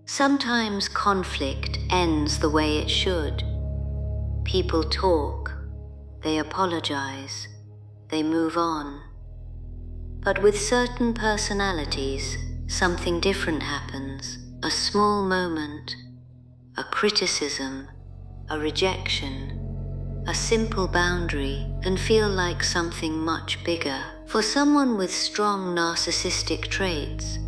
Sometimes conflict ends the way it should. People talk, they apologize, they move on. But with certain personalities, something different happens. A small moment, a criticism, a rejection, a simple boundary can feel like something much bigger. For someone with strong narcissistic traits,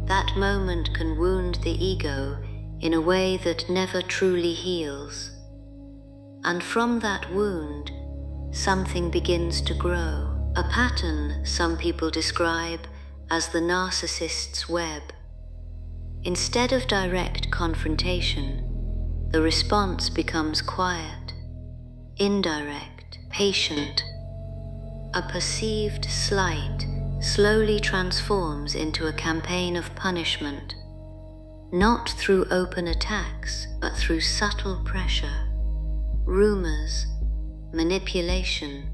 that moment can wound the ego in a way that never truly heals. And from that wound, something begins to grow. A pattern some people describe as the narcissist's web. Instead of direct confrontation, the response becomes quiet, indirect, patient. A perceived slight slowly transforms into a campaign of punishment, not through open attacks, but through subtle pressure, rumors, manipulation,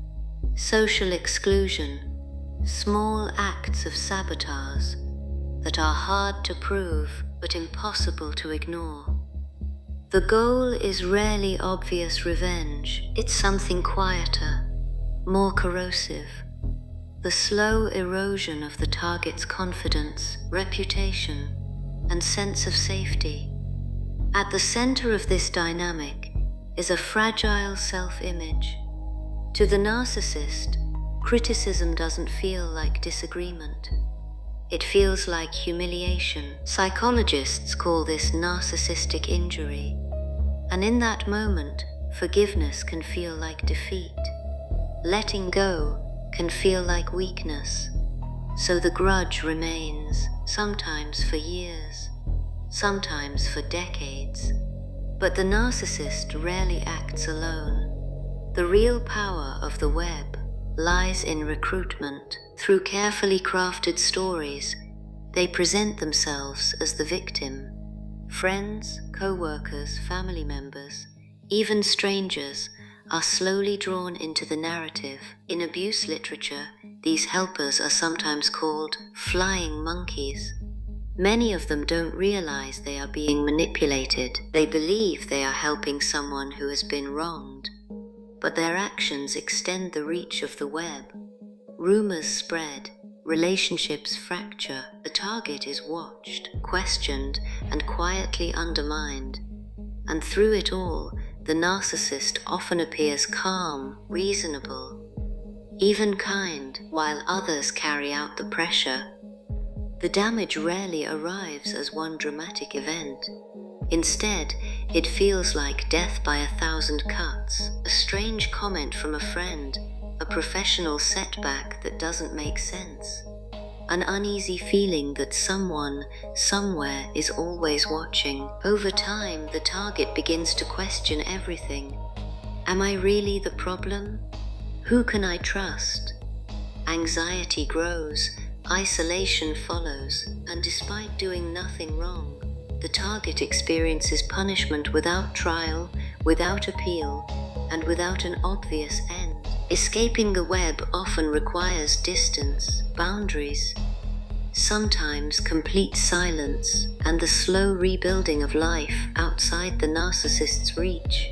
social exclusion, small acts of sabotage that are hard to prove but impossible to ignore. The goal is rarely obvious revenge. It's something quieter, more corrosive. The slow erosion of the target's confidence, reputation, and sense of safety. At the center of this dynamic is a fragile self-image. To the narcissist, criticism doesn't feel like disagreement. It feels like humiliation. Psychologists call this narcissistic injury. And in that moment, forgiveness can feel like defeat. Letting go can feel like weakness. So the grudge remains, sometimes for years, sometimes for decades. But the narcissist rarely acts alone. The real power of the web lies in recruitment. Through carefully crafted stories, they present themselves as the victim. Friends, co-workers, family members, even strangers are slowly drawn into the narrative. In abuse literature, these helpers are sometimes called flying monkeys. Many of them don't realize they are being manipulated. They believe they are helping someone who has been wronged, but their actions extend the reach of the web. Rumors spread, relationships fracture, the target is watched, questioned, and quietly undermined. And through it all, the narcissist often appears calm, reasonable, even kind, while others carry out the pressure. The damage rarely arrives as one dramatic event. Instead, it feels like death by 1,000 cuts, a strange comment from a friend, a professional setback that doesn't make sense, an uneasy feeling that someone, somewhere is always watching. Over time, the target begins to question everything. Am I really the problem? Who can I trust? Anxiety grows, isolation follows, and despite doing nothing wrong, the target experiences punishment without trial, without appeal, and without an obvious end. Escaping the web often requires distance, boundaries, sometimes complete silence, and the slow rebuilding of life outside the narcissist's reach.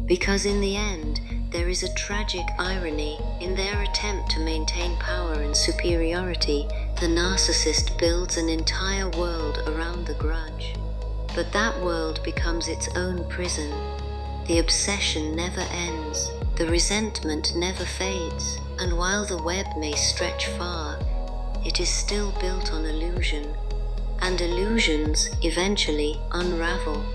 Because in the end, there is a tragic irony. In their attempt to maintain power and superiority, the narcissist builds an entire world around the grudge. But that world becomes its own prison. The obsession never ends, the resentment never fades, and while the web may stretch far, it is still built on illusion, and illusions eventually unravel.